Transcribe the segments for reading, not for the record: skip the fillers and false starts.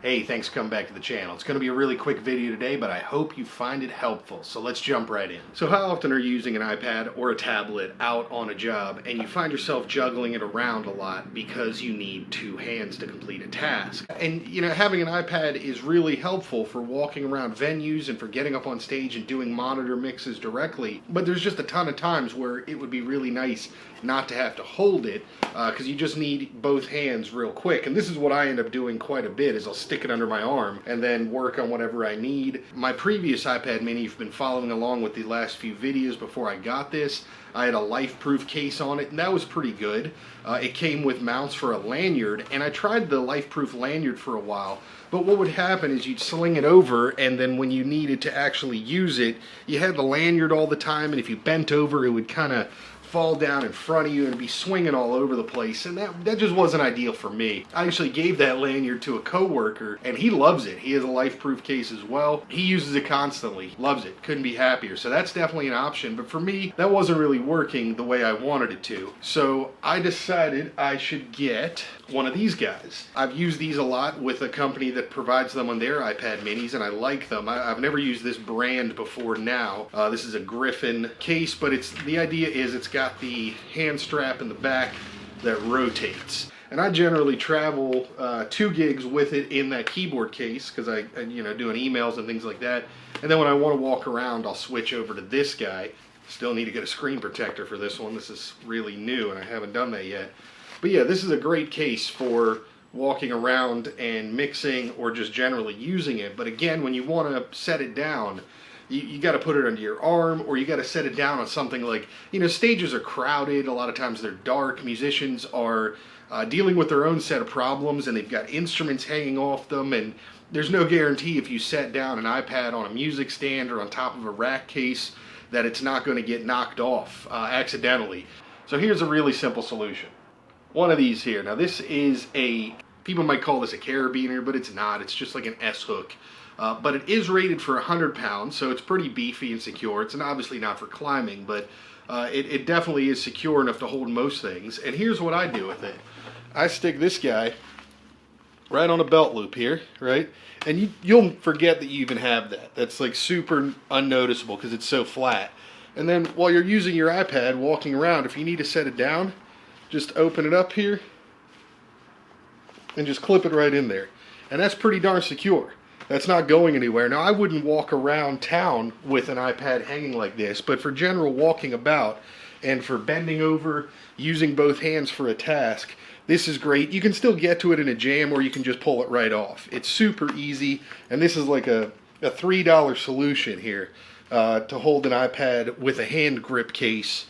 Hey, thanks for coming back to the channel. It's going to be a really quick video today, but I hope you find it helpful. So let's jump right in. So how often are you using an iPad or a tablet out on a job and you find yourself juggling it around a lot because you need two hands to complete a task? And having an iPad is really helpful for walking around venues and for getting up on stage and doing monitor mixes directly. But there's just a ton of times where it would be really nice not to have to hold it because you just need both hands real quick. And this is what I end up doing quite a bit, is I'll stick it under my arm and then work on whatever I need. My previous iPad mini, you've been following along with the last few videos before I got this, I had a life-proof case on it, and that was pretty good. It came with mounts for a lanyard, and I tried the life-proof lanyard for a while, but what would happen is you'd sling it over, and then when you needed to actually use it, you had the lanyard all the time, and if you bent over, it would kind of fall down in front of you and be swinging all over the place, and that just wasn't ideal for me. I actually gave that lanyard to a coworker, and he loves it. He has a life-proof case as well. He uses it constantly, loves it, couldn't be happier. So that's definitely an option, but for me, that wasn't really working the way I wanted it to. So I decided I should get one of these guys. I've used these a lot with a company that provides them on their iPad minis, and I like them. I've never used this brand before now. This is a Griffin case, but the idea is it's got the hand strap in the back that rotates. And I generally travel 2 gigs with it in that keyboard case because I doing emails and things like that. And then when I want to walk around, I'll switch over to this guy. Still need to get a screen protector for this one. This is really new and I haven't done that yet. But yeah, this is a great case for walking around and mixing or just generally using it. But again, when you want to set it down, you got to put it under your arm, or you got to set it down on something like, stages are crowded, a lot of times they're dark, musicians are dealing with their own set of problems, and they've got instruments hanging off them, and there's no guarantee if you set down an iPad on a music stand or on top of a rack case that it's not going to get knocked off accidentally. So here's a really simple solution. One of these here. Now this is people might call this a carabiner, but it's not. It's just like an S-hook. But it is rated for 100 pounds, so it's pretty beefy and secure. It's obviously not for climbing, but it definitely is secure enough to hold most things. And here's what I do with it. I stick this guy right on a belt loop here, right? And you'll forget that you even have that. That's like super unnoticeable because it's so flat. And then while you're using your iPad walking around, if you need to set it down, just open it up here and just clip it right in there. And that's pretty darn secure. That's not going anywhere. Now, I wouldn't walk around town with an iPad hanging like this, but for general walking about and for bending over, using both hands for a task, this is great. You can still get to it in a jam, or you can just pull it right off. It's super easy, and this is like a $3 solution here to hold an iPad with a hand grip case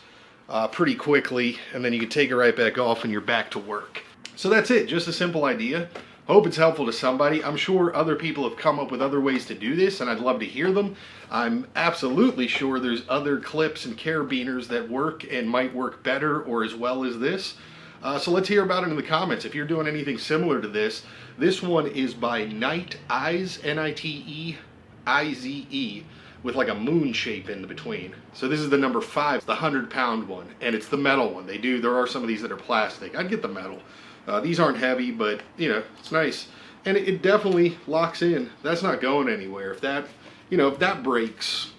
pretty quickly, and then you can take it right back off and you're back to work. So that's it, just a simple idea. Hope it's helpful to somebody. I'm sure other people have come up with other ways to do this, and I'd love to hear them. I'm absolutely sure there's other clips and carabiners that work and might work better or as well as this. So let's hear about it in the comments. If you're doing anything similar to this, this one is by Nite Ize, Niteize, with like a moon shape in between. So this is the number 5, the 100-pound one, and it's the metal one. There are some of these that are plastic. I'd get the metal. These aren't heavy, but it's nice, and it definitely locks in. That's not going anywhere. If that breaks,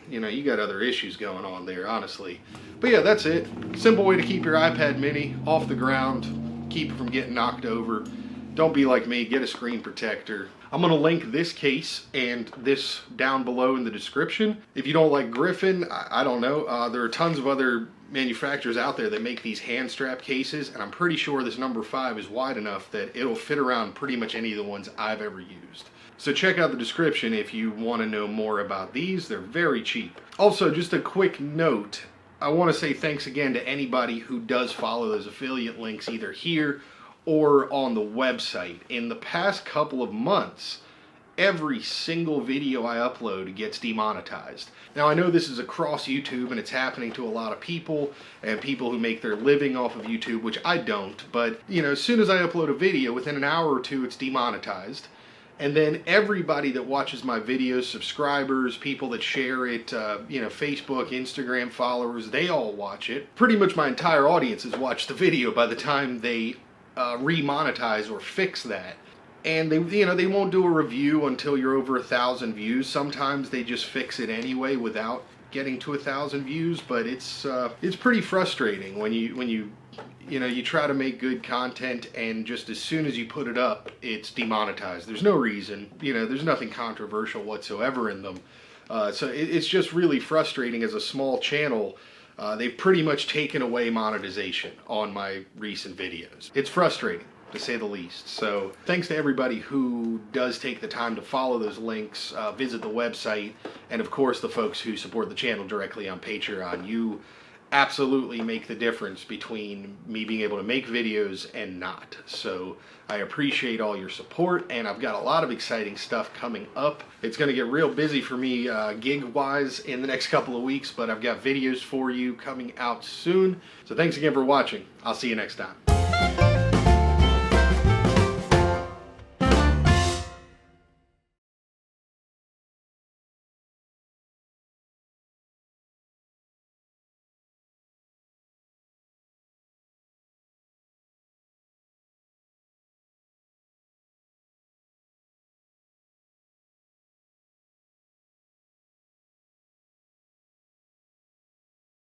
you got other issues going on there, honestly. But yeah, that's it. Simple way to keep your iPad mini off the ground, keep it from getting knocked over. Don't be like me, get a screen protector. I'm going to link this case and this down below in the description. If you don't like Griffin, I don't know. There are tons of other manufacturers out there that make these hand strap cases, and I'm pretty sure this number 5 is wide enough that it'll fit around pretty much any of the ones I've ever used. So check out the description if you want to know more about these. They're very cheap. Also, just a quick note, I want to say thanks again to anybody who does follow those affiliate links either here or on the website. In the past couple of months, every single video I upload gets demonetized. Now, I know this is across YouTube and it's happening to a lot of people and people who make their living off of YouTube, which I don't, but as soon as I upload a video, within an hour or two it's demonetized. And then everybody that watches my videos, subscribers, people that share it, Facebook, Instagram followers, they all watch it. Pretty much my entire audience has watched the video by the time they remonetize or fix that. and they won't do a review until you're over 1,000 views. Sometimes they just fix it anyway without getting to 1,000 views, but it's pretty frustrating when you try to make good content and just as soon as you put it up, it's demonetized. There's no reason, there's nothing controversial whatsoever in them. So it's just really frustrating as a small channel. They've pretty much taken away monetization on my recent videos. It's frustrating, to say the least. So thanks to everybody who does take the time to follow those links, visit the website, and of course the folks who support the channel directly on Patreon. You absolutely make the difference between me being able to make videos and not. So I appreciate all your support, and I've got a lot of exciting stuff coming up. It's going to get real busy for me gig-wise in the next couple of weeks, but I've got videos for you coming out soon. So thanks again for watching. I'll see you next time.